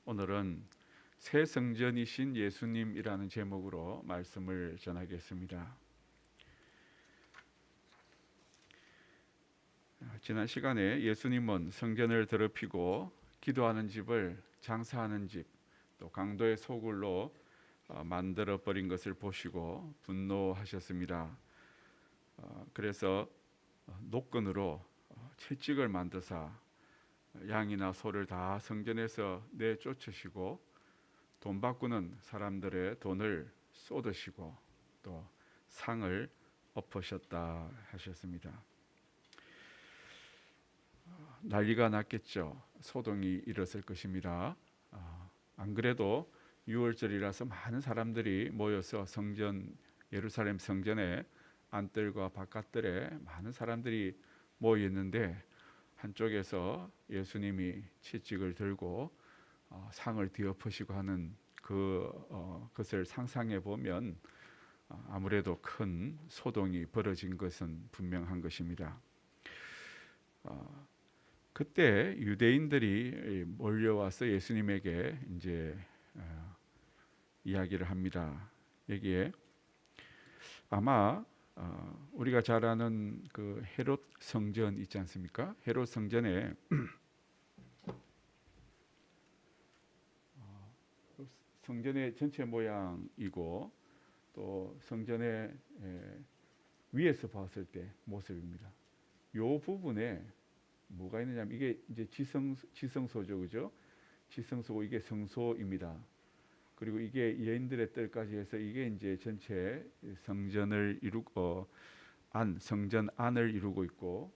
오늘은 새 성전이신 예수님이라는 제목으로 말씀을 전하겠습니다. 지난 시간에 예수님은 성전을 더럽히고 기도하는 집을 장사하는 집, 또 강도의 소굴로 만들어 버린 것을 보시고 분노하셨습니다. 그래서 노건으로 채찍을 만드사 양이나 소를 다 성전에서 내쫓으시고 돈 바꾸는 사람들의 돈을 쏟으시고 또 상을 엎으셨다 하셨습니다. 난리가 났겠죠. 소동이 일었을 것입니다. 안 그래도 6월절이라서 많은 사람들이 모여서 예루살렘 성전의 안뜰과 바깥뜰에 많은 사람들이 모여 있는데, 한쪽에서 예수님이 채찍을 들고 상을 뒤엎으시고 하는 그것을 상상해 보면 아무래도 큰 소동이 벌어진 것은 분명한 것입니다. 그때 유대인들이 몰려와서 예수님에게 이제 이야기를 합니다. 여기에 아마 우리가 잘 아는 그 헤롯 성전 있지 않습니까? 헤롯 성전에 성전의 전체 모양이고 또 성전의 위에서 봤을 때 모습입니다. 이 부분에 뭐가 있느냐면 이게 이제 지성소죠, 그죠? 지성소고 이게 성소입니다. 그리고 이게 여인들의 뜰까지 해서 이게 이제 전체 성전을 이루고 성전 안을 이루고 있고,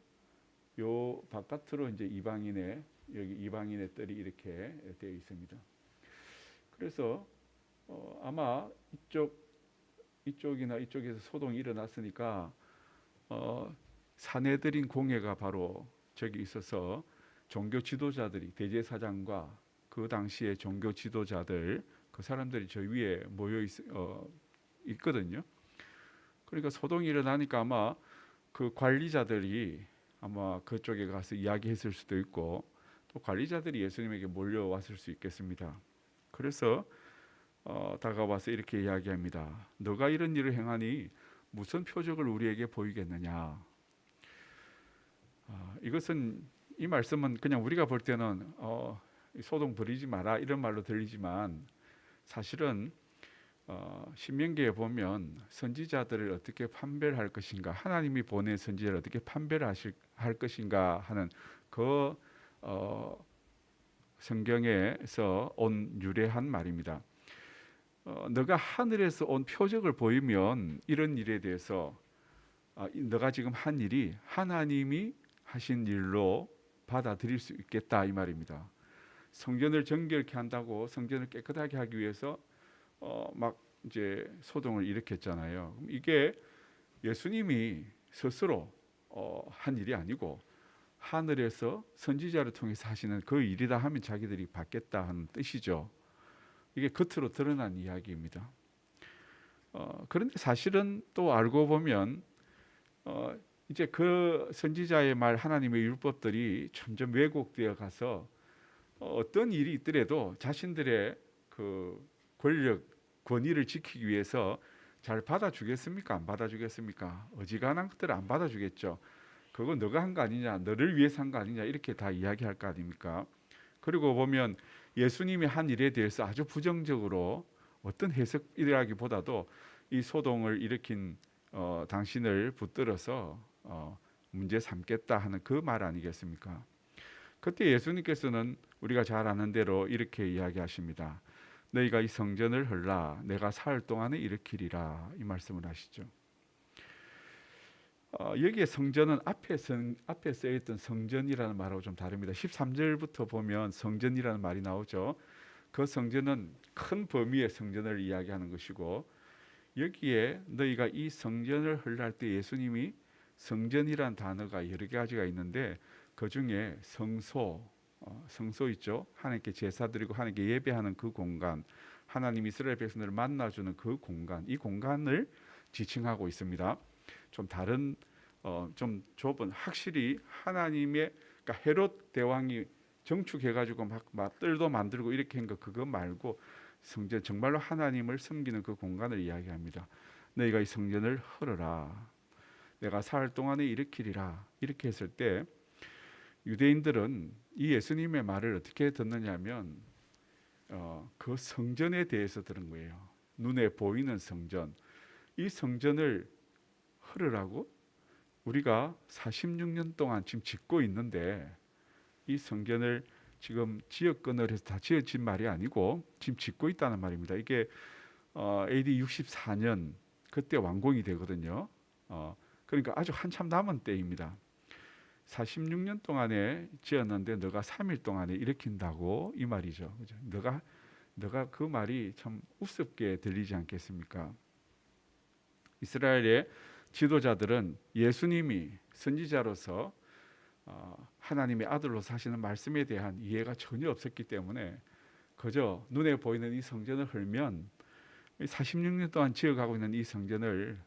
요 바깥으로 이제 여기 이방인의 뜰이 이렇게 되어 있습니다. 그래서 아마 이쪽이나 이쪽에서 소동이 일어났으니까 사내들인 공회가 바로 저기 있어서 종교 지도자들이, 대제사장과 그 당시의 종교 지도자들, 그 사람들이 저 위에 모여 있거든요. 그러니까 소동이 일어나니까 아마 그 관리자들이 아마 그쪽에 가서 이야기했을 수도 있고, 또 관리자들이 예수님에게 몰려왔을 수 있겠습니다. 그래서 다가와서 이렇게 이야기합니다. 너가 이런 일을 행하니 무슨 표적을 우리에게 보이겠느냐. 이 말씀은 그냥 우리가 볼 때는 소동 부리지 마라 이런 말로 들리지만, 사실은 신명기에 보면 선지자들을 어떻게 판별할 것인가, 하나님이 보낸 선지자를 어떻게 판별할 것인가 하는 그 성경에서 온 유래한 말입니다. 너가 하늘에서 온 표적을 보이면 이런 일에 대해서 너가 지금 한 일이 하나님이 하신 일로 받아들일 수 있겠다 이 말입니다. 성전을 정결케 한다고, 성전을 깨끗하게 하기 위해서 막 이제 소동을 일으켰잖아요. 이게 예수님이 스스로 한 일이 아니고 하늘에서 선지자를 통해서 하시는 그 일이다 하면 자기들이 받겠다 하는 뜻이죠. 이게 겉으로 드러난 이야기입니다. 그런데 사실은 또 알고 보면 이제 그 선지자의 말, 하나님의 율법들이 점점 왜곡되어 가서 어떤 일이 있더라도 자신들의 그 권위를 지키기 위해서 잘 받아주겠습니까? 안 받아주겠습니까? 어지간한 것들을 안 받아주겠죠. 그거 너가 한 거 아니냐, 너를 위해서 한 거 아니냐, 이렇게 다 이야기할 거 아닙니까? 그리고 보면 예수님이 한 일에 대해서 아주 부정적으로 어떤 해석이라기보다도 이 소동을 일으킨 당신을 붙들어서 문제 삼겠다 하는 그 말 아니겠습니까? 그때 예수님께서는 우리가 잘 아는 대로 이렇게 이야기하십니다. 너희가 이 성전을 헐라 내가 사흘 동안에 일으키리라, 이 말씀을 하시죠. 여기에 성전은 앞에 쓰여있던 성전이라는 말하고 좀 다릅니다. 13절부터 보면 성전이라는 말이 나오죠. 그 성전은 큰 범위의 성전을 이야기하는 것이고, 여기에 너희가 이 성전을 헐라 때 예수님이 성전이란 단어가 여러 가지가 있는데, 그 중에 성소 있죠. 하나님께 제사 드리고 하나님께 예배하는 그 공간, 하나님 이스라엘 백성들을 만나주는 그 공간, 이 공간을 지칭하고 있습니다. 좀 다른 좀 좁은, 확실히 하나님의, 그러니까 헤롯 대왕이 정축해가지고 막 뜰도 만들고 이렇게 한 거 그거 말고 성전 정말로 하나님을 섬기는 그 공간을 이야기합니다. 너희가 이 성전을 헐어라. 내가 사흘 동안에 일으키리라. 이렇게 했을 때 유대인들은 이 예수님의 말을 어떻게 듣느냐면 그 성전에 대해서 들은 거예요. 눈에 보이는 성전. 이 성전을 헐으라고? 우리가 46년 동안 지금 짓고 있는데 이 성전을 지금 지역권을 해서 다 지어진 말이 아니고 지금 짓고 있다는 말입니다. 이게 AD 64년 그때 완공이 되거든요. 그러니까 아주 한참 남은 때입니다. 46년 동안에 지었는데 너가 3일 동안에 일으킨다고 이 말이죠. 그죠? 너가 그 말이 참 우습게 들리지 않겠습니까? 이스라엘의 지도자들은 예수님이 선지자로서 하나님의 아들로 사시는 말씀에 대한 이해가 전혀 없었기 때문에 그저 눈에 보이는 이 성전을 헐면 46년 동안 지어가고 있는 이 성전을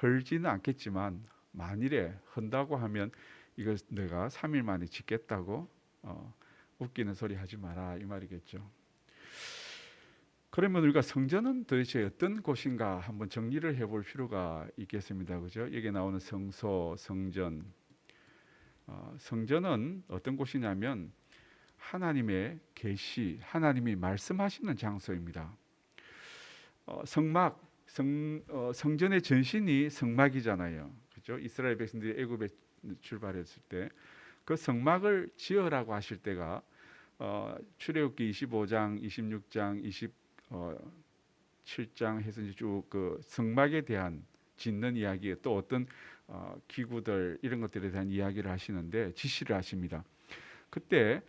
헐지는 않겠지만 만일에 헌다고 하면 이거 내가 3일 만에 짓겠다고 웃기는 소리 하지 마라 이 말이겠죠. 그러면 우리가 성전은 도대체 어떤 곳인가 한번 정리를 해볼 필요가 있겠습니다. 그죠? 여기 나오는 성소, 성전. 성전은 어떤 곳이냐면 하나님의 계시, 하나님이 말씀하시는 장소입니다. 성전의 전신이 성막이잖아요. 그죠? 이스라엘 백성들이 애굽에 출발했을 때 그 성막을 지으라고 하실 때가 출애굽기 25장, 26장, 27장 해서 쭉 그 성막에 대한 짓는 이야기, 또 어떤 기구들 이런 것들에 대한 이야기를 하시는데 지시를 하십니다. 그때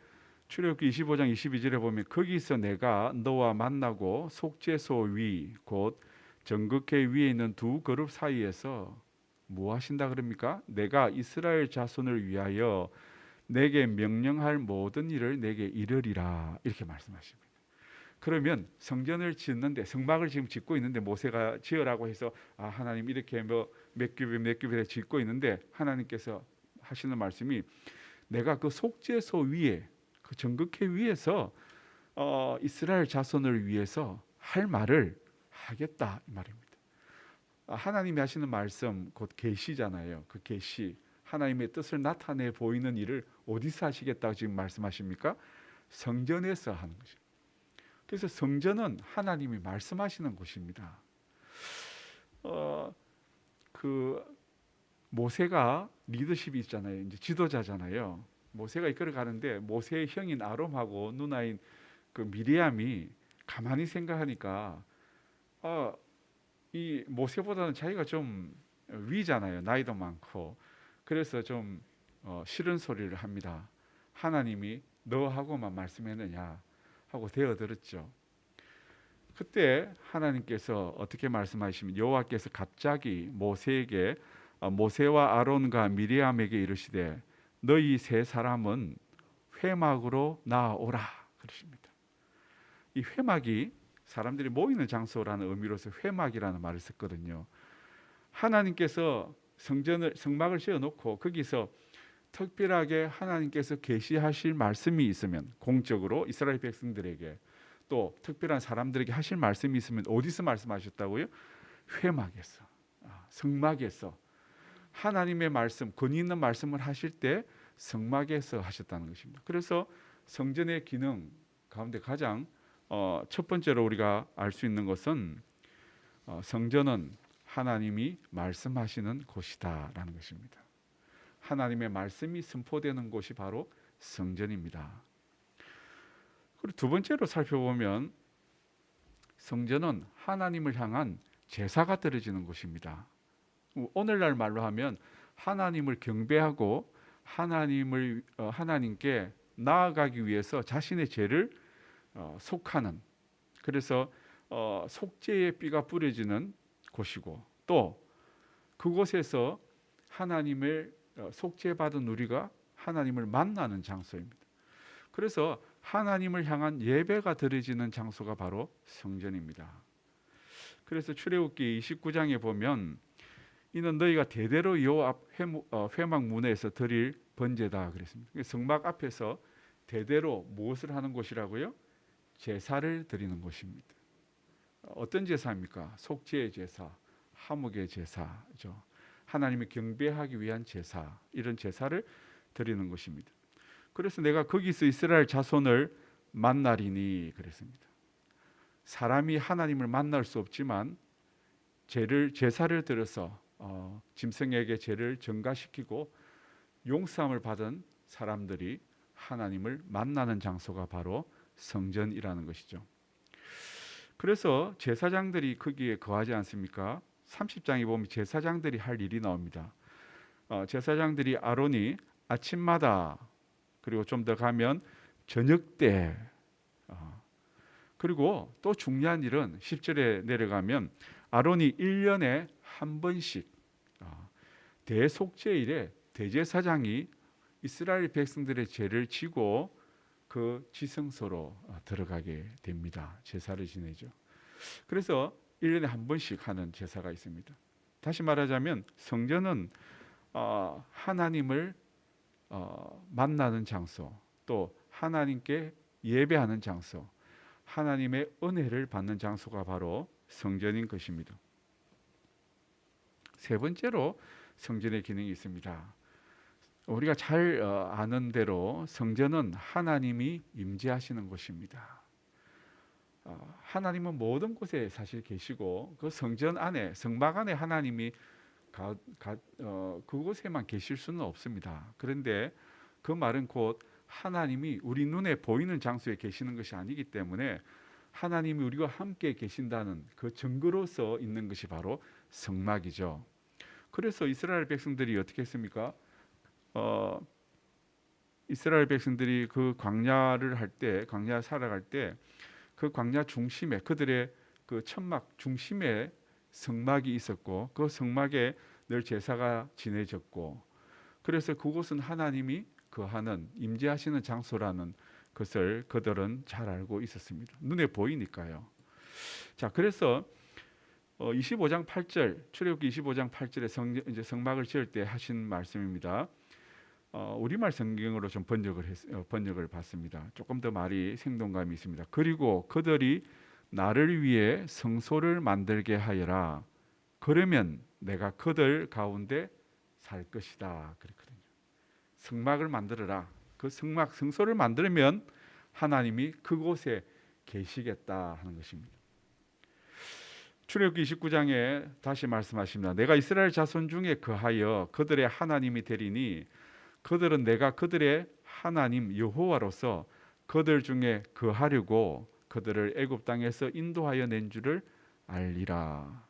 출애굽기 25장 22절에 보면 거기서 내가 너와 만나고 속죄소 위 곧 정극회 위에 있는 두 그룹 사이에서 뭐 하신다 그럽니까? 내가 이스라엘 자손을 위하여 내게 명령할 모든 일을 내게 이르리라 이렇게 말씀하십니다. 그러면 성전을 짓는데 성막을 지금 짓고 있는데 모세가 지으라고 해서 하나님 이렇게 몇 규빗에 짓고 있는데 하나님께서 하시는 말씀이 내가 그 속죄소 위에 그 정극회 위에서 이스라엘 자손을 위해서 할 말을 하겠다 이 말입니다. 하나님이 하시는 말씀 곧 계시잖아요. 그 계시 하나님의 뜻을 나타내 보이는 일을 어디서 하시겠다고 지금 말씀하십니까? 성전에서 하는 것입니다. 그래서 성전은 하나님이 말씀하시는 곳입니다. 그 모세가 리더십이 있잖아요. 이제 지도자잖아요. 모세가 이끌어 가는데 모세의 형인 아론하고 누나인 그 미리암이 가만히 생각하니까 이 모세보다는 자기가 좀 위잖아요. 나이도 많고. 그래서 좀 싫은 소리를 합니다. 하나님이 너하고만 말씀했느냐 하고 대어들었죠. 그때 하나님께서 어떻게 말씀하시면 여호와께서 갑자기 모세에게 모세와 아론과 미리암에게 이르시되 너희 세 사람은 회막으로 나아오라 그러십니다. 이 회막이 사람들이 모이는 장소라는 의미로서 회막이라는 말을 썼거든요. 하나님께서 성막을 지어놓고 거기서 특별하게 하나님께서 계시하실 말씀이 있으면 공적으로 이스라엘 백성들에게 또 특별한 사람들에게 하실 말씀이 있으면 어디서 말씀하셨다고요? 회막에서, 성막에서 하나님의 말씀, 권위 있는 말씀을 하실 때 성막에서 하셨다는 것입니다. 그래서 성전의 기능 가운데 가장 첫 번째로 우리가 알 수 있는 것은 성전은 하나님이 말씀하시는 곳이다라는 것입니다. 하나님의 말씀이 선포되는 곳이 바로 성전입니다. 그리고 두 번째로 살펴보면 성전은 하나님을 향한 제사가 드려지는 곳입니다. 오늘날 말로 하면 하나님을 경배하고 하나님께 나아가기 위해서 자신의 죄를 속하는, 그래서 속죄의 피가 뿌려지는 곳이고 또 그곳에서 하나님을 속죄받은 우리가 하나님을 만나는 장소입니다. 그래서 하나님을 향한 예배가 드려지는 장소가 바로 성전입니다. 그래서 출애굽기 29장에 보면 이는 너희가 대대로 여호와 앞 회막 문에서 드릴 번제다 그랬습니다. 성막 앞에서 대대로 무엇을 하는 곳이라고요? 제사를 드리는 곳입니다. 어떤 제사입니까? 속죄의 제사, 화목의 제사죠. 하나님을 경배하기 위한 제사, 이런 제사를 드리는 것입니다. 그래서 내가 거기서 이스라엘 자손을 만나리니 그랬습니다. 사람이 하나님을 만날 수 없지만 제사를 드려서 짐승에게 죄를 전가시키고 용서함을 받은 사람들이 하나님을 만나는 장소가 바로 성전이라는 것이죠. 그래서 제사장들이 거기에 거하지 않습니까? 30장에 보면 제사장들이 할 일이 나옵니다. 제사장들이 아론이 아침마다, 그리고 좀 더 가면 저녁 때, 그리고 또 중요한 일은 10절에 내려가면 아론이 1년에 한 번씩 대속죄일에 대제사장이 이스라엘 백성들의 죄를 지고 그 지성소로 들어가게 됩니다. 제사를 지내죠. 그래서 1년에 한 번씩 하는 제사가 있습니다. 다시 말하자면 성전은 하나님을 만나는 장소, 또 하나님께 예배하는 장소, 하나님의 은혜를 받는 장소가 바로 성전인 것입니다. 세 번째로 성전의 기능이 있습니다. 우리가 잘 아는 대로 성전은 하나님이 임재하시는 곳입니다. 하나님은 모든 곳에 사실 계시고 그 성전 안에, 성막 안에 하나님이 그곳에만 계실 수는 없습니다. 그런데 그 말은 곧 하나님이 우리 눈에 보이는 장소에 계시는 것이 아니기 때문에 하나님이 우리와 함께 계신다는 그 증거로서 있는 것이 바로 성막이죠. 그래서 이스라엘 백성들이 어떻게 했습니까? 이스라엘 백성들이 그 광야를 할 때, 광야 살아갈 때 그 광야 중심에, 그들의 그 천막 중심에 성막이 있었고 그 성막에 늘 제사가 지내졌고, 그래서 그곳은 하나님이 거하는, 임재하시는 장소라는 것을 그들은 잘 알고 있었습니다. 눈에 보이니까요. 자, 그래서 25장 8절, 출애굽기 25장 8절에 이제 성막을 지을 때 하신 말씀입니다. 우리말 성경으로 좀 번역을 봤습니다. 조금 더 말이 생동감이 있습니다. 그리고 그들이 나를 위해 성소를 만들게 하여라. 그러면 내가 그들 가운데 살 것이다. 그랬거든요. 성막을 만들어라. 그 성소를 만들면 하나님이 그곳에 계시겠다 하는 것입니다. 출애굽기 29장에 다시 말씀하십니다. 내가 이스라엘 자손 중에 거하여 그들의 하나님이 되리니 그들은 내가 그들의 하나님 여호와로서 그들 중에 거하려고 그들을 애굽 땅에서 인도하여 낸 줄을 알리라.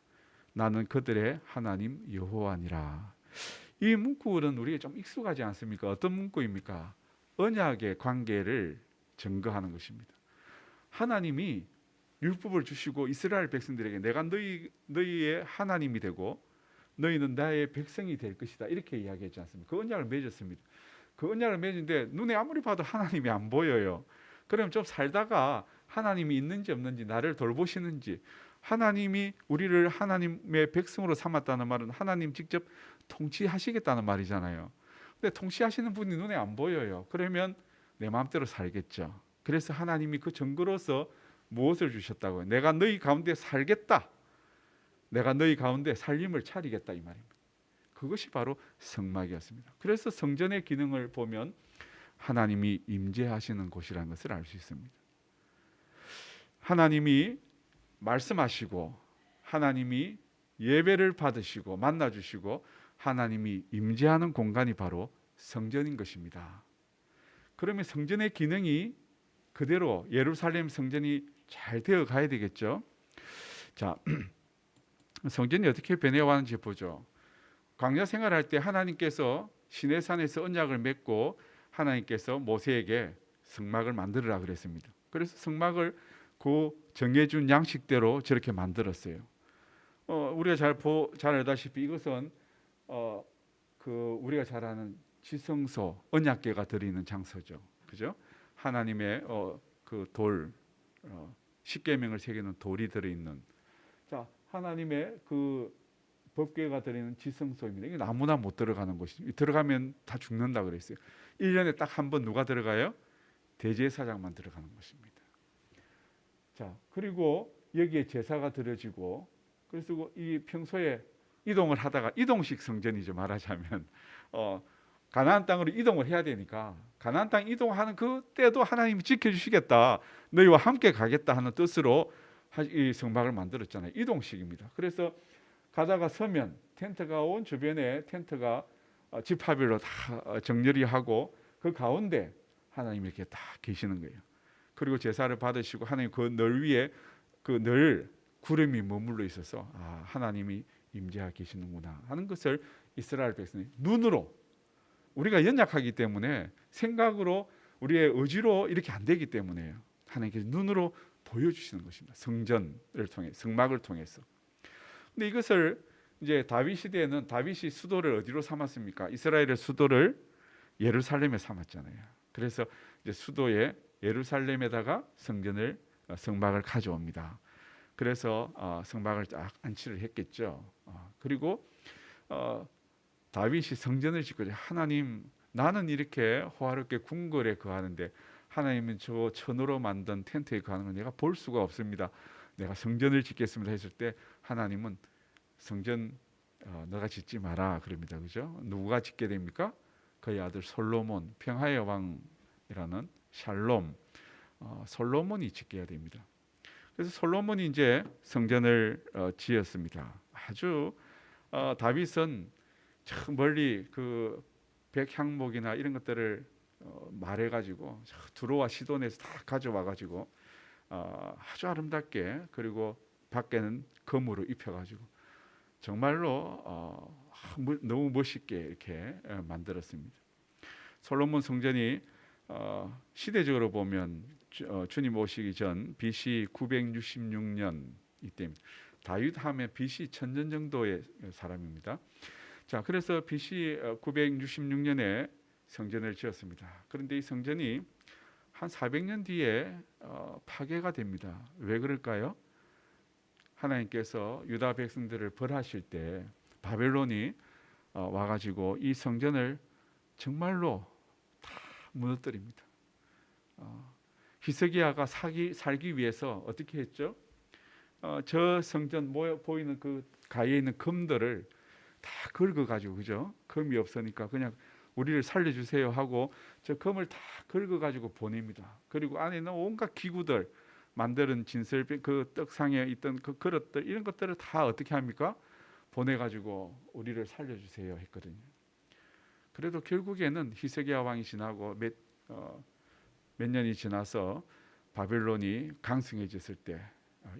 나는 그들의 하나님 여호와니라. 이 문구는 우리에게 좀 익숙하지 않습니까? 어떤 문구입니까? 언약의 관계를 증거하는 것입니다. 하나님이 율법을 주시고 이스라엘 백성들에게 내가 너희의 하나님이 되고 너희는 나의 백성이 될 것이다, 이렇게 이야기했지 않습니까? 그 언약을 맺었습니다. 그 언약을 맺은데 눈에 아무리 봐도 하나님이 안 보여요. 그럼 좀 살다가 하나님이 있는지 없는지, 나를 돌보시는지, 하나님이 우리를 하나님의 백성으로 삼았다는 말은 하나님 직접 통치하시겠다는 말이잖아요. 근데 통치하시는 분이 눈에 안 보여요. 그러면 내 마음대로 살겠죠. 그래서 하나님이 그 증거로서 무엇을 주셨다고요? 내가 너희 가운데 살겠다. 내가 너희 가운데 살림을 차리겠다, 이 말입니다. 그것이 바로 성막이었습니다. 그래서 성전의 기능을 보면 하나님이 임재하시는 곳이라는 것을 알 수 있습니다. 하나님이 말씀하시고 하나님이 예배를 받으시고 만나주시고 하나님이 임재하는 공간이 바로 성전인 것입니다. 그러면 성전의 기능이 그대로 예루살렘 성전이 잘 되어 가야 되겠죠. 자, 성전이 어떻게 변해왔는지 보죠. 광야 생활할 때 하나님께서 시내산에서 언약을 맺고 하나님께서 모세에게 성막을 만들으라 그랬습니다. 그래서 성막을 그 정해준 양식대로 저렇게 만들었어요. 우리가 잘 알다시피 이것은 우리가 잘 아는 지성소, 언약궤가 들어있는 장소죠. 그죠? 하나님의 그 돌, 십계명을 새기는 돌이 들어있는, 자, 하나님의 그 법궤가 들어있는 지성소입니다. 이게 아무나 못 들어가는 곳이, 들어가면 다 죽는다 그랬어요. 1년에 딱 한 번 누가 들어가요? 대제사장만 들어가는 것입니다. 자, 그리고 여기에 제사가 드려지고, 그래서 이 평소에 이동을 하다가 이동식 성전이죠, 말하자면. 가나안 땅으로 이동을 해야 되니까 가나안 땅 이동하는 그 때도 하나님이 지켜주시겠다, 너희와 함께 가겠다 하는 뜻으로 이 성막을 만들었잖아요. 이동식입니다. 그래서 가다가 서면 텐트가 온 주변에 텐트가 지파별로 다 정렬이 하고 그 가운데 하나님이 이렇게 다 계시는 거예요. 그리고 제사를 받으시고 하나님 그 늘 위에 그 늘 구름이 머물러 있어서 하나님이 임재하고 계시는구나 하는 것을 이스라엘 백성이 눈으로, 우리가 연약하기 때문에 생각으로 우리의 의지로 이렇게 안 되기 때문에 하나님께서 눈으로 보여주시는 것입니다. 성전을 통해, 성막을 통해서. 근데 이것을 이제 다윗 시대에는 다윗이 수도를 어디로 삼았습니까? 이스라엘의 수도를 예루살렘에 삼았잖아요. 그래서 이제 수도에 예루살렘에다가 성막을 가져옵니다. 그래서 성막을 딱 안치를 했겠죠. 그리고 다윗이 성전을 짓고, 하나님, 나는 이렇게 호화롭게 궁궐에 거하는데 하나님은 저 천으로 만든 텐트에 거하는 걸 내가 볼 수가 없습니다. 내가 성전을 짓겠습니다 했을 때 하나님은 성전 너가 짓지 마라 그럽니다. 그죠? 누가 짓게 됩니까? 그의 아들 솔로몬, 평화의 왕이라는 샬롬, 솔로몬이 짓게 해야 됩니다. 그래서 솔로몬이 이제 성전을 지었습니다. 아주 다윗은 저 멀리 그 백향목이나 이런 것들을 말해가지고 두로와 시돈에서 다 가져와가지고 아주 아름답게, 그리고 밖에는 금으로 입혀가지고 정말로 너무 멋있게 이렇게 만들었습니다. 솔로몬 성전이 시대적으로 보면 주님 오시기 전 BC 966년 이때입니다. 다윗 하면 BC 1000년 정도의 사람입니다. 자, 그래서 BC 966년에 성전을 지었습니다. 그런데 이 성전이 한 400년 뒤에 파괴가 됩니다. 왜 그럴까요? 하나님께서 유다 백성들을 벌하실 때 바벨론이 와가지고 이 성전을 정말로 다 무너뜨립니다. 히스기야가 살기 위해서 어떻게 했죠? 저 성전 보이는 그 가에 있는 금들을 다 긁어가지고, 그죠? 금이 없으니까 그냥 우리를 살려주세요 하고 저 금을 다 긁어가지고 보냅니다. 그리고 안에 있는 온갖 기구들, 만드는 진설병, 그 떡상에 있던 그 그릇들, 이런 것들을 다 어떻게 합니까? 보내가지고 우리를 살려주세요 했거든요. 그래도 결국에는 히스기야 왕이 지나고 몇 년이 지나서 바벨론이 강성해졌을 때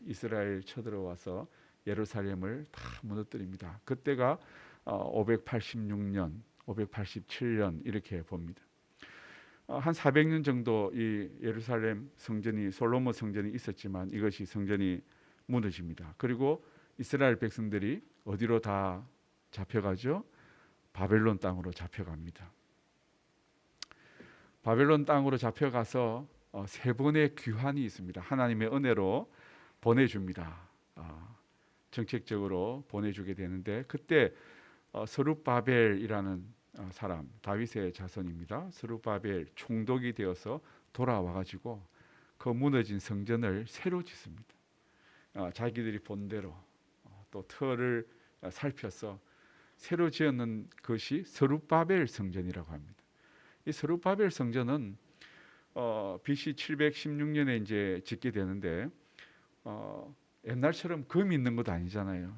이스라엘 쳐들어와서 예루살렘을 다 무너뜨립니다. 그때가 586년, 587년 이렇게 봅니다. 한 400년 정도 이 예루살렘 성전이, 솔로몬 성전이 있었지만 이것이 성전이 무너집니다. 그리고 이스라엘 백성들이 어디로 다 잡혀가죠? 바벨론 땅으로 잡혀갑니다. 바벨론 땅으로 잡혀가서 세 번의 귀환이 있습니다. 하나님의 은혜로 보내줍니다. 정책적으로 보내주게 되는데, 그때 스룹바벨이라는 사람, 다윗의 자손입니다. 스룹바벨 총독이 되어서 돌아와가지고 그 무너진 성전을 새로 짓습니다. 자기들이 본대로 또 터를 살펴서 새로 지었는 것이 스룹바벨 성전이라고 합니다. 이 스룹바벨 성전은 BC 716년에 이제 짓게 되는데 옛날처럼 금이 있는 것도 아니잖아요.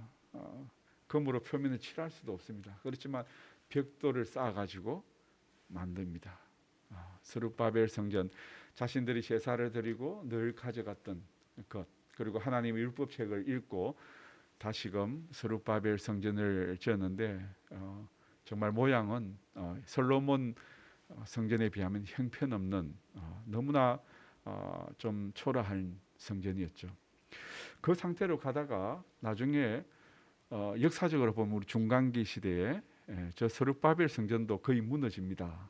금으로 표면을 칠할 수도 없습니다. 그렇지만 벽돌을 쌓아가지고 만듭니다. 스룹바벨 성전, 자신들이 제사를 드리고 늘 가져갔던 것, 그리고 하나님의 율법책을 읽고 다시금 스룹바벨 성전을 지었는데 정말 모양은 솔로몬 성전에 비하면 형편없는 너무나 좀 초라한 성전이었죠. 그 상태로 가다가 나중에 역사적으로 보면 우리 중간기 시대에 저 스룹바벨 성전도 거의 무너집니다.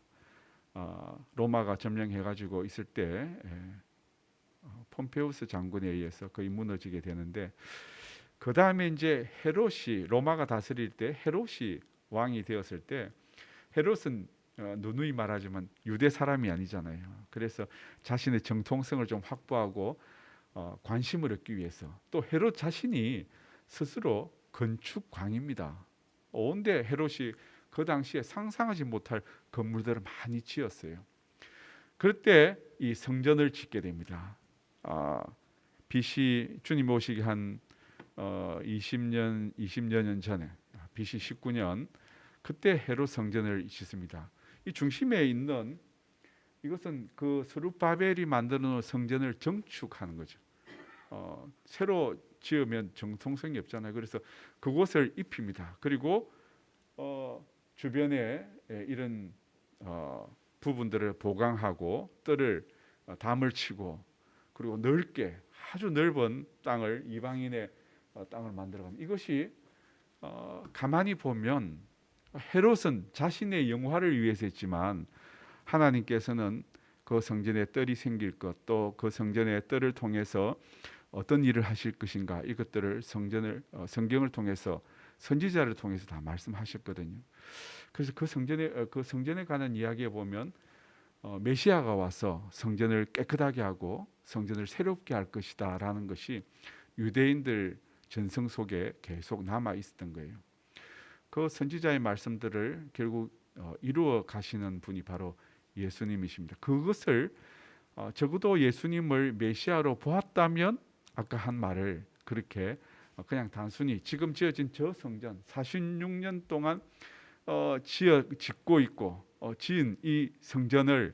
로마가 점령해가지고 있을 때 폼페우스 장군에 의해서 거의 무너지게 되는데, 그 다음에 이제 헤롯이, 로마가 다스릴 때 헤롯이 왕이 되었을 때, 헤롯은 누누이 말하지만 유대 사람이 아니잖아요. 그래서 자신의 정통성을 좀 확보하고 관심을 얻기 위해서, 또 헤롯 자신이 스스로 건축광입니다. 온데 헤롯이 그 당시에 상상하지 못할 건물들을 많이 지었어요. 그럴 때 이 성전을 짓게 됩니다. BC 주님 오시기 한 20여 년 전에, BC 19년, 그때 헤롯 성전을 짓습니다. 이 중심에 있는 이것은 그 스룹바벨이 만들어 놓은 성전을 정축하는 거죠. 새로 지으면 정통성이 없잖아요. 그래서 그곳을 입힙니다. 그리고 주변에 이런 부분들을 보강하고 뜰을 담을 치고, 그리고 넓게 아주 넓은 땅을, 이방인의 땅을 만들어갑니다. 이것이 가만히 보면 헤롯은 자신의 영화를 위해서 했지만 하나님께서는 그 성전에 뜰이 생길 것, 또 그 성전의 뜰을 통해서 어떤 일을 하실 것인가, 이것들을 성경을 통해서, 선지자를 통해서 다 말씀하셨거든요. 그래서 그 성전에 관한 이야기에 보면 메시아가 와서 성전을 깨끗하게 하고 성전을 새롭게 할 것이다라는 것이 유대인들 전성 속에 계속 남아 있었던 거예요. 그 선지자의 말씀들을 결국 이루어 가시는 분이 바로 예수님이십니다. 그것을 적어도 예수님을 메시아로 보았다면 아까 한 말을 그렇게 그냥 단순히 지금 지어진 저 성전 46년 동안 짓고 있고 지은 이 성전을,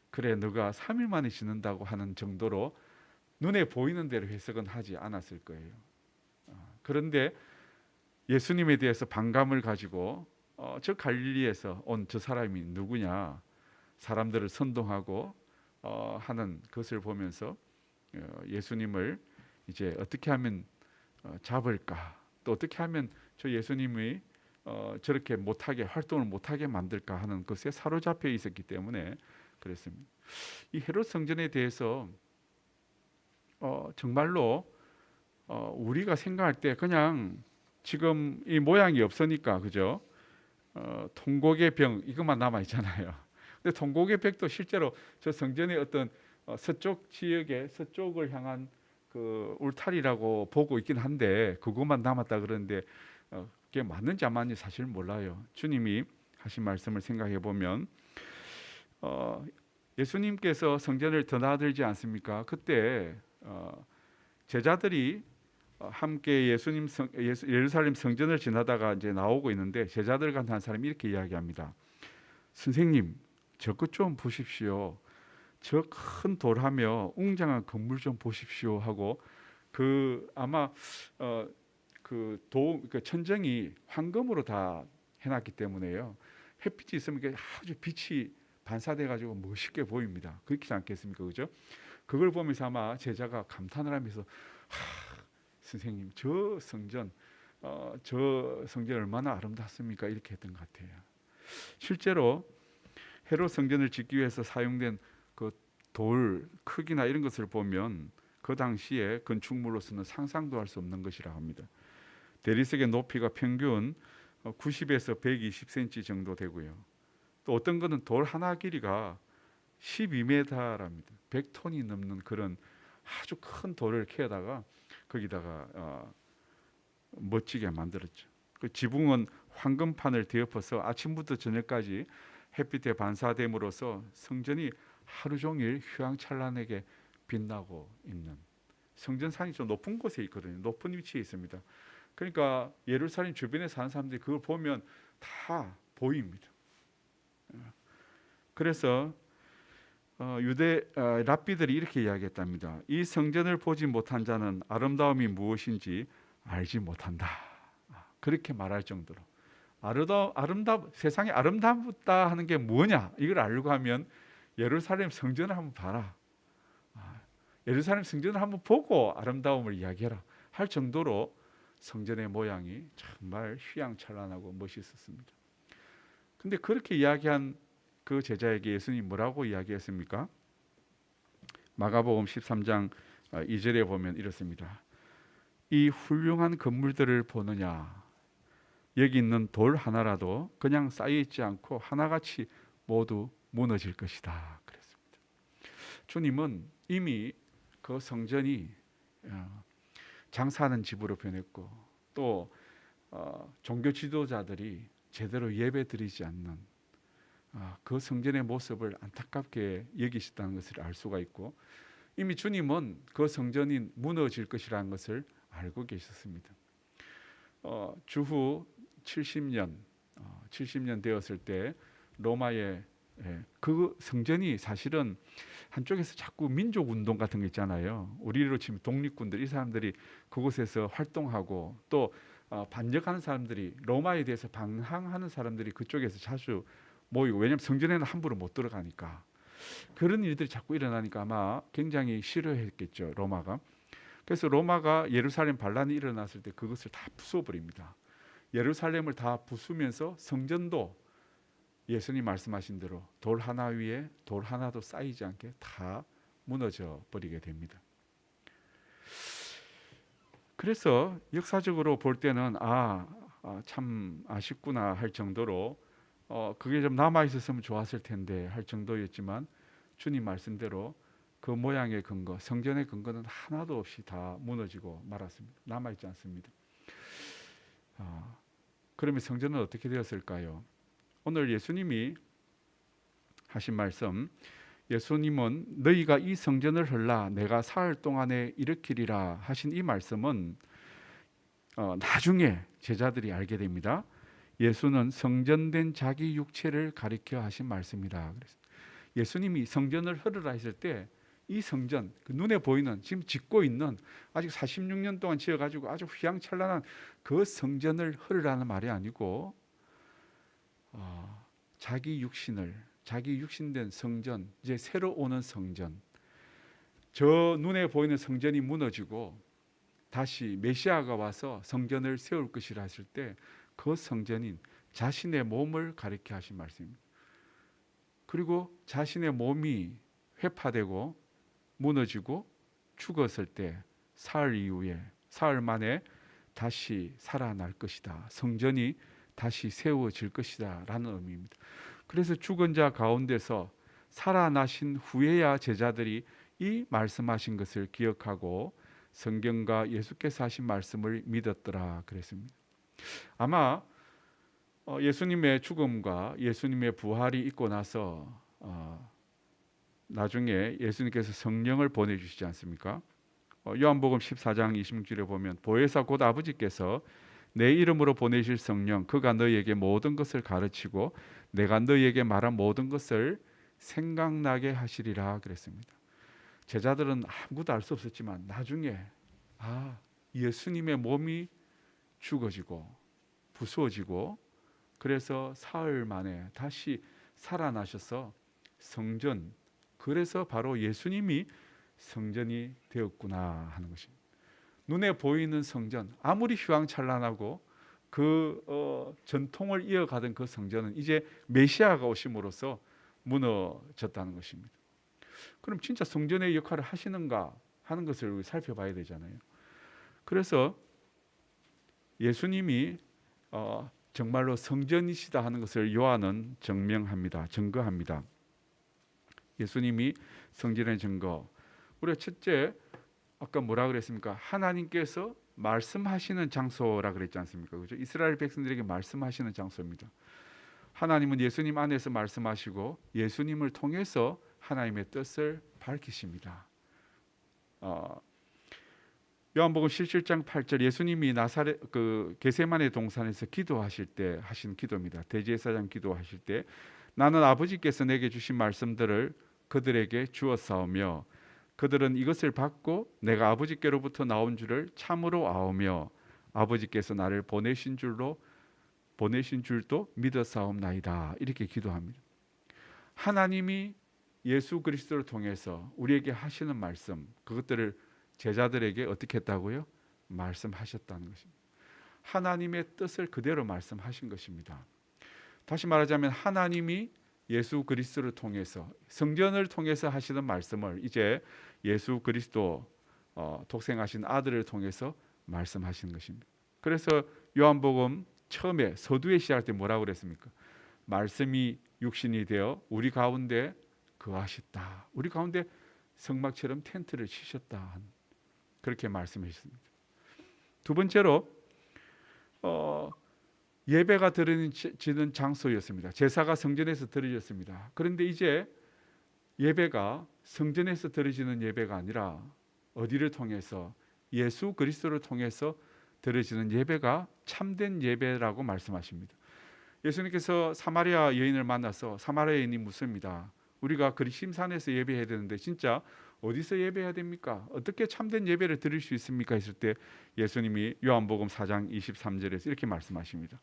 그래 너가 3일 만에 짓는다고 하는 정도로 눈에 보이는 대로 해석은 하지 않았을 거예요. 그런데 예수님에 대해서 반감을 가지고 저 갈릴리에서 온 저 사람이 누구냐, 사람들을 선동하고 하는 것을 보면서 예수님을 이제 어떻게 하면 잡을까, 또 어떻게 하면 저 예수님이 저렇게 못하게, 활동을 못하게 만들까 하는 것에 사로잡혀 있었기 때문에 그랬습니다. 이 헤롯 성전에 대해서 정말로 우리가 생각할 때 그냥 지금 이 모양이 없으니까, 그죠? 통곡의 병 이것만 남아 있잖아요. 근데 통곡의 벽도 실제로 저 성전의 어떤 서쪽 지역의 서쪽을 향한 그 울타리라고 보고 있긴 한데 그것만 남았다 그러는데 그게 맞는지 안 맞는지 사실 몰라요. 주님이 하신 말씀을 생각해 보면 예수님께서 성전을 드나들지 않습니까? 그때 제자들이 함께 예루살렘 성전을 지나다가 이제 나오고 있는데 제자들 간 한 사람이 이렇게 이야기합니다. 선생님, 저것 좀 보십시오. 저 큰 돌하며 웅장한 건물 좀 보십시오 하고, 그 아마 그 천정이 황금으로 다 해놨기 때문에요. 햇빛이 있으면 아주 빛이 반사돼 가지고 멋있게 보입니다. 그렇지 않겠습니까, 그죠? 그걸 보면서 아마 제자가 감탄을 하면서 선생님, 저 성전 얼마나 아름답습니까? 이렇게 했던 것 같아요. 실제로 헤롯 성전을 짓기 위해서 사용된 그 돌 크기나 이런 것을 보면 그 당시에 건축물로서는 상상도 할 수 없는 것이라 합니다. 대리석의 높이가 평균 90에서 120cm 정도 되고요. 또 어떤 것은 돌 하나 길이가 12m랍니다. 100톤이 넘는 그런 아주 큰 돌을 캐다가 거기다가 멋지게 만들었죠. 그 지붕은 황금판을 뒤엎어서 아침부터 저녁까지 햇빛에 반사됨으로써 성전이 하루 종일 휘황찬란하게 빛나고 있는, 성전산이 좀 높은 곳에 있거든요. 높은 위치에 있습니다. 그러니까 예루살렘 주변에 사는 사람들이 그걸 보면 다 보입니다. 그래서 유대 랍비들이 이렇게 이야기했답니다. 이 성전을 보지 못한 자는 아름다움이 무엇인지 알지 못한다. 그렇게 말할 정도로 세상에 아름답다 하는 게 뭐냐, 이걸 알려고 하면 예루살렘 성전을 한번 봐라. 예루살렘 성전을 한번 보고 아름다움을 이야기해라 할 정도로 성전의 모양이 정말 휘황찬란하고 멋있었습니다. 근데 그렇게 이야기한 그 제자에게 예수님이 뭐라고 이야기했습니까? 마가복음 13장 2절에 보면 이렇습니다. 이 훌륭한 건물들을 보느냐, 여기 있는 돌 하나라도 그냥 쌓여있지 않고 하나같이 모두 무너질 것이다 그랬습니다. 주님은 이미 그 성전이 장사하는 집으로 변했고 또 종교 지도자들이 제대로 예배 드리지 않는 그 성전의 모습을 안타깝게 여기셨다는 것을 알 수가 있고 이미 주님은 그 성전이 무너질 것이라는 것을 알고 계셨습니다. 주후 70년 되었을 때 로마의 그 성전이 사실은 한쪽에서 자꾸 민족 운동 같은 거 있잖아요. 우리로 치면 독립군들 이 사람들이 그곳에서 활동하고 또 반역하는 사람들이 로마에 대해서 반항하는 사람들이 그쪽에서 자주 모이고 왜냐하면 성전에는 함부로 못 들어가니까 그런 일들이 자꾸 일어나니까 아마 굉장히 싫어했겠죠 로마가. 그래서 로마가 예루살렘 반란이 일어났을 때 그것을 다 부숴버립니다. 예루살렘을 다 부수면서 성전도 예수님 말씀하신 대로 돌 하나 위에 돌 하나도 쌓이지 않게 다 무너져 버리게 됩니다. 그래서 역사적으로 볼 때는 참 아쉽구나 할 정도로 그게 좀 남아 있었으면 좋았을 텐데 할 정도였지만 주님 말씀대로 그 모양의 근거, 성전의 근거는 하나도 없이 다 무너지고 말았습니다. 남아 있지 않습니다. 그러면 성전은 어떻게 되었을까요? 오늘 예수님이 하신 말씀, 예수님은 너희가 이 성전을 헐라 내가 사흘 동안에 일으키리라 하신 이 말씀은 나중에 제자들이 알게 됩니다. 예수는 성전된 자기 육체를 가리켜 하신 말씀이다. 그래서 예수님이 성전을 헐으라 했을 때 이 성전, 그 눈에 보이는 지금 짓고 있는 아직 46년 동안 지어가지고 아주 휘황찬란한 그 성전을 헐으라는 말이 아니고 자기 육신된 성전, 이제 새로 오는 성전, 저 눈에 보이는 성전이 무너지고 다시 메시아가 와서 성전을 세울 것이라 했을 때 그 성전인 자신의 몸을 가리켜 하신 말씀입니다. 그리고 자신의 몸이 회파되고 무너지고 죽었을 때 사흘 만에 다시 살아날 것이다. 성전이 다시 세워질 것이다 라는 의미입니다. 그래서 죽은 자 가운데서 살아나신 후에야 제자들이 이 말씀하신 것을 기억하고 성경과 예수께서 하신 말씀을 믿었더라 그랬습니다. 아마 예수님의 죽음과 예수님의 부활이 있고 나서 나중에 예수님께서 성령을 보내주시지 않습니까? 요한복음 14장 26절에 보면 보혜사 곧 아버지께서 내 이름으로 보내실 성령 그가 너희에게 모든 것을 가르치고 내가 너희에게 말한 모든 것을 생각나게 하시리라 그랬습니다. 제자들은 아무것도 알 수 없었지만 나중에 예수님의 몸이 죽어지고 부수어지고 그래서 사흘 만에 다시 살아나셔서 성전, 그래서 바로 예수님이 성전이 되었구나 하는 것입니다. 눈에 보이는 성전, 아무리 휘황찬란하고 그 전통을 이어가던 그 성전은 이제 메시아가 오심으로써 무너졌다는 것입니다. 그럼 진짜 성전의 역할을 하시는가 하는 것을 살펴봐야 되잖아요. 그래서 예수님이 정말로 성전이시다 하는 것을 요한은 증거합니다. 예수님이 성전의 증거. 우리가 첫째 아까 뭐라 그랬습니까? 하나님께서 말씀하시는 장소라 그랬지 않습니까? 그죠? 이스라엘 백성들에게 말씀하시는 장소입니다. 하나님은 예수님 안에서 말씀하시고 예수님을 통해서 하나님의 뜻을 밝히십니다. 요한복음 17장 8절 예수님이 나사렛 게세마네 동산에서 기도하실 때 하신 기도입니다. 대제사장 기도하실 때 나는 아버지께서 내게 주신 말씀들을 그들에게 주었사오며 그들은 이것을 받고 내가 아버지께로부터 나온 줄을 참으로 아오며 아버지께서 나를 보내신 줄도 믿었사옵나이다. 이렇게 기도합니다. 하나님이 예수 그리스도를 통해서 우리에게 하시는 말씀, 그것들을 제자들에게 어떻게 했다고요? 말씀하셨다는 것입니다. 하나님의 뜻을 그대로 말씀하신 것입니다. 다시 말하자면 하나님이 예수 그리스도를 통해서 성전을 통해서 하시는 말씀을 이제 예수 그리스도 독생하신 아들을 통해서 말씀하시는 것입니다. 그래서 요한복음 처음에 서두에 시작할 때 뭐라고 그랬습니까? 말씀이 육신이 되어 우리 가운데 거하셨다. 우리 가운데 성막처럼 텐트를 치셨다. 그렇게 말씀하셨습니다. 두 번째로 예배가 드려지는 장소였습니다. 제사가 성전에서 드려졌습니다. 그런데 이제 예배가 성전에서 드려지는 예배가 아니라 어디를 통해서 예수 그리스도를 통해서 드려지는 예배가 참된 예배라고 말씀하십니다. 예수님께서 사마리아 여인을 만나서 사마리아 여인이 묻습니다. 우리가 그리심산에서 예배해야 되는데 진짜 어디서 예배해야 됩니까? 어떻게 참된 예배를 드릴 수 있습니까? 했을 때 예수님이 요한복음 4장 23절에서 이렇게 말씀하십니다.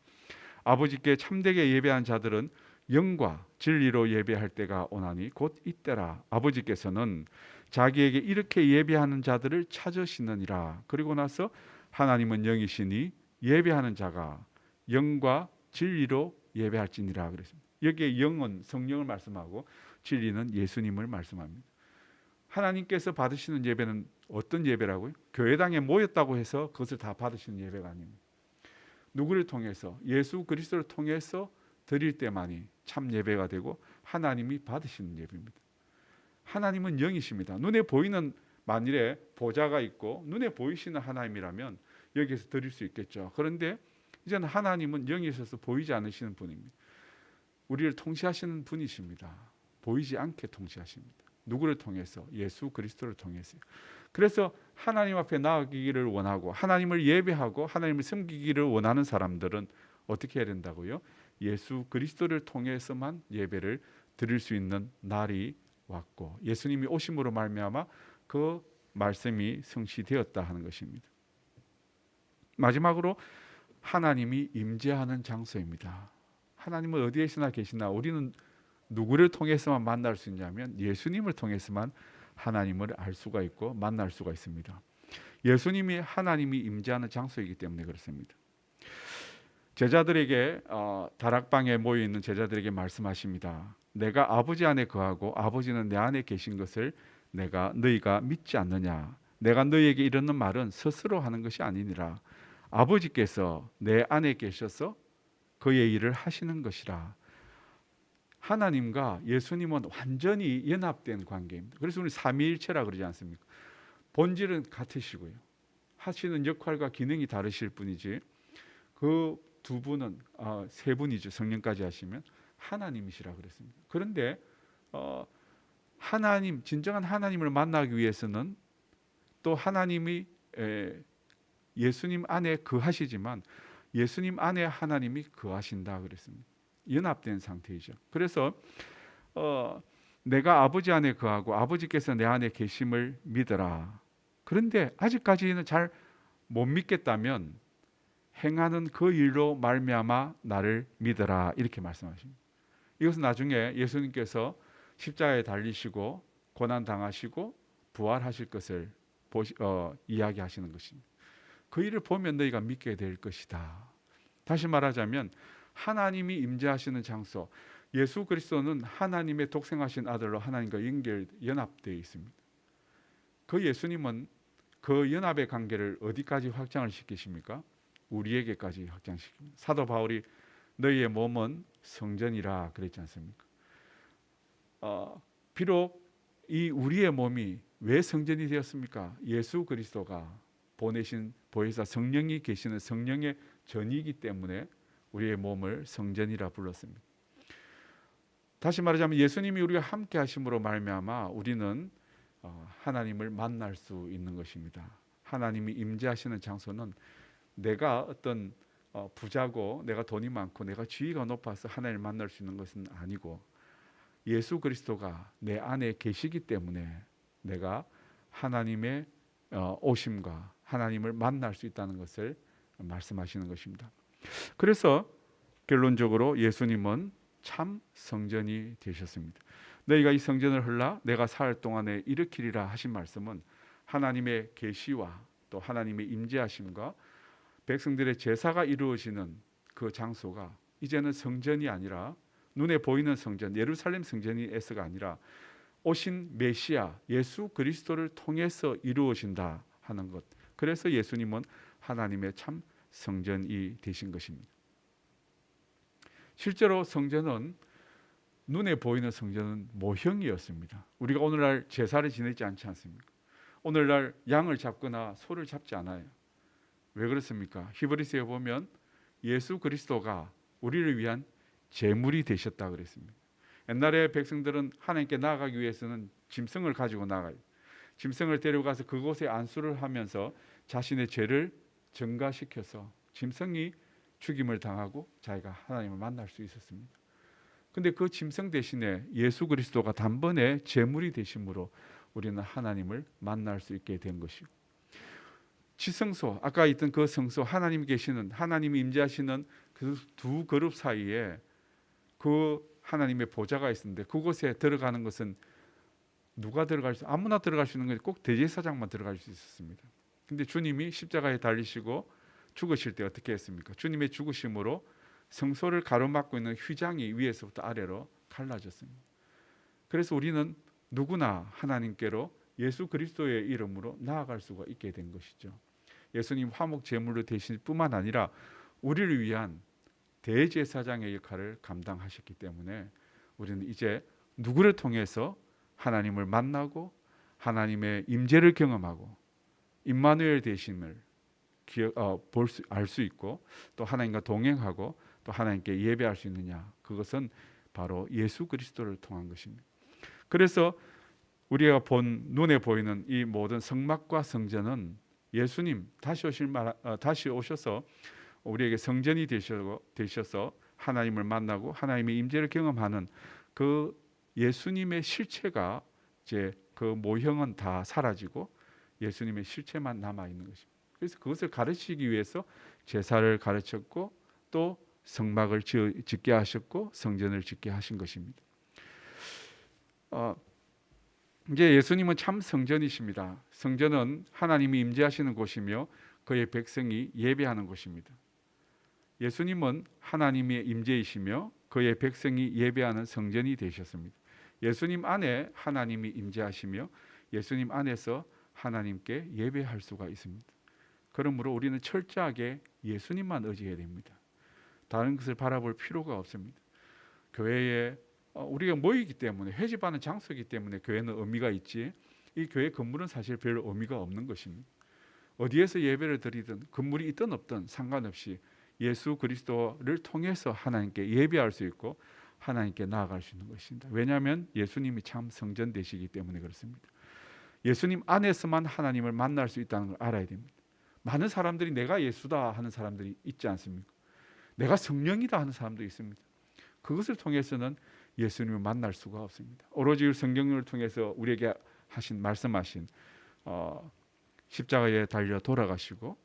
아버지께 참되게 예배한 자들은 영과 진리로 예배할 때가 오나니 곧 이때라. 아버지께서는 자기에게 이렇게 예배하는 자들을 찾으시느니라. 그리고 나서 하나님은 영이시니 예배하는 자가 영과 진리로 예배할지니라 그랬습니다. 여기에 영은 성령을 말씀하고 진리는 예수님을 말씀합니다. 하나님께서 받으시는 예배는 어떤 예배라고요? 교회당에 모였다고 해서 그것을 다 받으시는 예배가 아닙니다. 누구를 통해서? 예수 그리스도를 통해서 드릴 때만이 참 예배가 되고 하나님이 받으시는 예배입니다. 하나님은 영이십니다. 눈에 보이는 만일에 보좌가 있고 눈에 보이시는 하나님이라면 여기에서 드릴 수 있겠죠. 그런데 이제는 하나님은 영이셔서 보이지 않으시는 분입니다. 우리를 통치하시는 분이십니다. 보이지 않게 통치하십니다. 누구를 통해서? 예수 그리스도를 통해서요. 그래서 하나님 앞에 나아가기를 원하고 하나님을 예배하고 하나님을 섬기기를 원하는 사람들은 어떻게 해야 된다고요? 예수 그리스도를 통해서만 예배를 드릴 수 있는 날이 왔고 예수님이 오심으로 말미암아 그 말씀이 성취되었다 하는 것입니다. 마지막으로 하나님이 임재하는 장소입니다. 하나님은 어디에서나 계시나 우리는 누구를 통해서만 만날 수 있냐면 예수님을 통해서만 하나님을 알 수가 있고 만날 수가 있습니다. 예수님이 하나님이 임재하는 장소이기 때문에 그렇습니다. 제자들에게 다락방에 모여 있는 제자들에게 말씀하십니다. 내가 아버지 안에 거하고 아버지는 내 안에 계신 것을 너희가 믿지 않느냐. 내가 너희에게 이르는 말은 스스로 하는 것이 아니니라. 아버지께서 내 안에 계셔서 그의 일을 하시는 것이라. 하나님과 예수님은 완전히 연합된 관계입니다. 그래서 우리 삼위일체라 그러지 않습니까? 본질은 같으시고요. 하시는 역할과 기능이 다르실 뿐이지 그 두 분은 세 분이죠. 성령까지 하시면 하나님이시라 그랬습니다. 그런데 하나님 진정한 하나님을 만나기 위해서는 또 하나님이 예수님 안에 거하시지만 예수님 안에 하나님이 거하신다 그랬습니다. 연합된 상태이죠. 그래서 내가 아버지 안에 거하고 아버지께서 내 안에 계심을 믿어라. 그런데 아직까지는 잘 못 믿겠다면 행하는 그 일로 말미암아 나를 믿어라 이렇게 말씀하십니다. 이것은 나중에 예수님께서 십자가에 달리시고 고난 당하시고 부활하실 것을 이야기하시는 것입니다. 그 일을 보면 너희가 믿게 될 것이다. 다시 말하자면 하나님이 임재하시는 장소, 예수 그리스도는 하나님의 독생하신 아들로 하나님과 연합되어 있습니다. 그 예수님은 그 연합의 관계를 어디까지 확장을 시키십니까? 우리에게까지 확장시킵니다. 사도 바울이 너희의 몸은 성전이라 그랬지 않습니까? 비록 이 우리의 몸이 왜 성전이 되었습니까? 예수 그리스도가 보혜사 성령이 계시는 성령의 전이기 때문에 우리의 몸을 성전이라 불렀습니다. 다시 말하자면 예수님이 우리가 함께 하심으로 말미암아 우리는 하나님을 만날 수 있는 것입니다. 하나님이 임재하시는 장소는 내가 어떤 부자고 내가 돈이 많고 내가 지위가 높아서 하나님을 만날 수 있는 것은 아니고 예수 그리스도가 내 안에 계시기 때문에 내가 하나님의 오심과 하나님을 만날 수 있다는 것을 말씀하시는 것입니다. 그래서 결론적으로 예수님은 참 성전이 되셨습니다. 너희가 이 성전을 헐라 내가 사흘 동안에 일으키리라 하신 말씀은 하나님의 계시와 또 하나님의 임재하심과 백성들의 제사가 이루어지는 그 장소가 이제는 성전이 아니라 눈에 보이는 성전, 예루살렘 성전에서가 아니라 오신 메시아 예수 그리스도를 통해서 이루어진다 하는 것. 그래서 예수님은 하나님의 참 성전이 되신 것입니다. 실제로 성전은 눈에 보이는 성전은 모형이었습니다. 우리가 오늘날 제사를 지내지 않지 않습니까? 오늘날 양을 잡거나 소를 잡지 않아요. 왜 그렇습니까? 히브리서에 보면 예수 그리스도가 우리를 위한 제물이 되셨다 그랬습니다. 옛날에 백성들은 하나님께 나아가기 위해서는 짐승을 가지고 나가요. 짐승을 데려가서 그곳에 안수를 하면서 자신의 죄를 증가시켜서 짐승이 죽임을 당하고 자기가 하나님을 만날 수 있었습니다. 근데 그 짐승 대신에 예수 그리스도가 단번에 제물이 되심으로 우리는 하나님을 만날 수 있게 된 것이고, 지성소, 아까 있던 그 성소, 하나님 계시는, 하나님이 임재하시는 그 두 그룹 사이에 그 하나님의 보좌가 있었는데, 그곳에 들어가는 것은 누가 들어갈 수, 아무나 들어갈 수 있는 건 꼭 대제사장만 들어갈 수 있었습니다. 근데 주님이 십자가에 달리시고 죽으실 때 어떻게 했습니까? 주님의 죽으심으로 성소를 가로막고 있는 휘장이 위에서부터 아래로 갈라졌습니다. 그래서 우리는 누구나 하나님께로 예수 그리스도의 이름으로 나아갈 수가 있게 된 것이죠. 예수님 화목 제물로 되실 뿐만 아니라 우리를 위한 대제사장의 역할을 감당하셨기 때문에 우리는 이제 누구를 통해서 하나님을 만나고 하나님의 임재를 경험하고 임마누엘 되심을 알 수 있고, 또 하나님과 동행하고 또 하나님께 예배할 수 있느냐, 그것은 바로 예수 그리스도를 통한 것입니다. 그래서 우리가 본 눈에 보이는 이 모든 성막과 성전은 예수님 다시 오셔서 우리에게 성전이 되셔서 하나님을 만나고 하나님의 임재를 경험하는 그 예수님의 실체가, 이제 그 모형은 다 사라지고 예수님의 실체만 남아 있는 것입니다. 그래서 그것을 가르치기 위해서 제사를 가르쳤고 또 성막을 짓게 하셨고 성전을 짓게 하신 것입니다. 이제 예수님은 참 성전이십니다. 성전은 하나님이 임재하시는 곳이며 그의 백성이 예배하는 곳입니다. 예수님은 하나님의 임재이시며 그의 백성이 예배하는 성전이 되셨습니다. 예수님 안에 하나님이 임재하시며 예수님 안에서 하나님께 예배할 수가 있습니다. 그러므로 우리는 철저하게 예수님만 의지해야 됩니다. 다른 것을 바라볼 필요가 없습니다. 교회에 우리가 모이기 때문에, 회집하는 장소이기 때문에 교회는 의미가 있지, 이 교회 건물은 사실 별 의미가 없는 것입니다. 어디에서 예배를 드리든 건물이 있든 없든 상관없이 예수 그리스도를 통해서 하나님께 예배할 수 있고 하나님께 나아갈 수 있는 것입니다. 왜냐하면 예수님이 참 성전 되시기 때문에 그렇습니다. 예수님 안에서만 하나님을 만날 수 있다는 걸 알아야 됩니다. 많은 사람들이 내가 예수다 하는 사람들이 있지 않습니까? 내가 성령이다 하는 사람도 있습니다. 그것을 통해서는 예수님을 만날 수가 없습니다. 오로지 성경을 통해서 우리에게 말씀하신 십자가에 달려 돌아가시고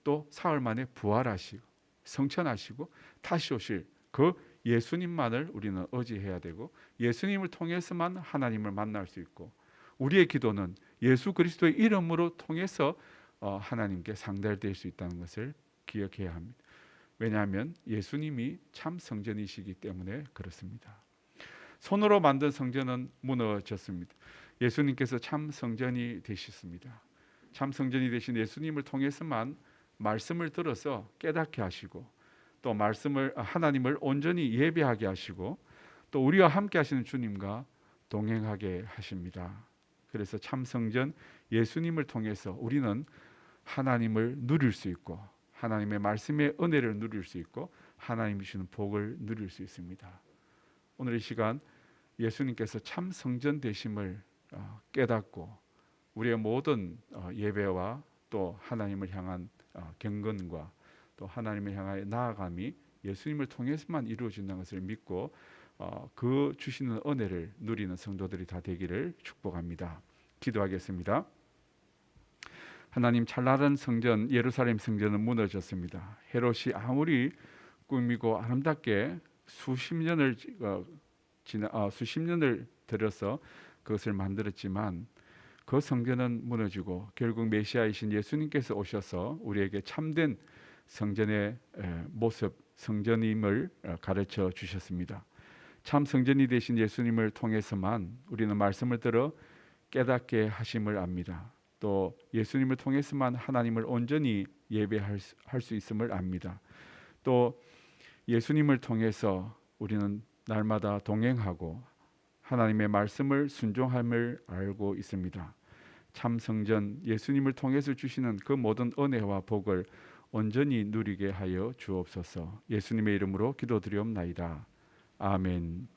또 사흘 만에 부활하시고 성천하시고 다시 오실 그 예수님만을 우리는 의지해야 되고, 예수님을 통해서만 하나님을 만날 수 있고, 우리의 기도는 예수 그리스도의 이름으로 통해서 하나님께 상달될 수 있다는 것을 기억해야 합니다. 왜냐하면 예수님이 참 성전이시기 때문에 그렇습니다. 손으로 만든 성전은 무너졌습니다. 예수님께서 참 성전이 되셨습니다. 참 성전이 되신 예수님을 통해서만 말씀을 들어서 깨닫게 하시고, 또 하나님을 온전히 예배하게 하시고, 또 우리와 함께 하시는 주님과 동행하게 하십니다. 그래서 참 성전 예수님을 통해서 우리는 하나님을 누릴 수 있고, 하나님의 말씀의 은혜를 누릴 수 있고, 하나님이 주시는 복을 누릴 수 있습니다. 오늘 이 시간 예수님께서 참 성전 되심을 깨닫고 우리의 모든 예배와 또 하나님을 향한 경건과 또 하나님을 향하여 나아감이 예수님을 통해서만 이루어진다는 것을 믿고 그 주시는 은혜를 누리는 성도들이 다 되기를 축복합니다. 기도하겠습니다. 하나님, 찬란한 성전 예루살렘 성전은 무너졌습니다. 헤롯이 아무리 꾸미고 아름답게 수십 년을 들여서 그것을 만들었지만 그 성전은 무너지고 결국 메시아이신 예수님께서 오셔서 우리에게 참된 성전의 모습, 성전임을 가르쳐 주셨습니다. 참 성전이 되신 예수님을 통해서만 우리는 말씀을 들어 깨닫게 하심을 압니다. 또 예수님을 통해서만 하나님을 온전히 예배할 수 있음을 압니다. 또 예수님을 통해서 우리는 날마다 동행하고 하나님의 말씀을 순종함을 알고 있습니다. 참 성전 예수님을 통해서 주시는 그 모든 은혜와 복을 온전히 누리게 하여 주옵소서. 예수님의 이름으로 기도드리옵나이다. 아멘.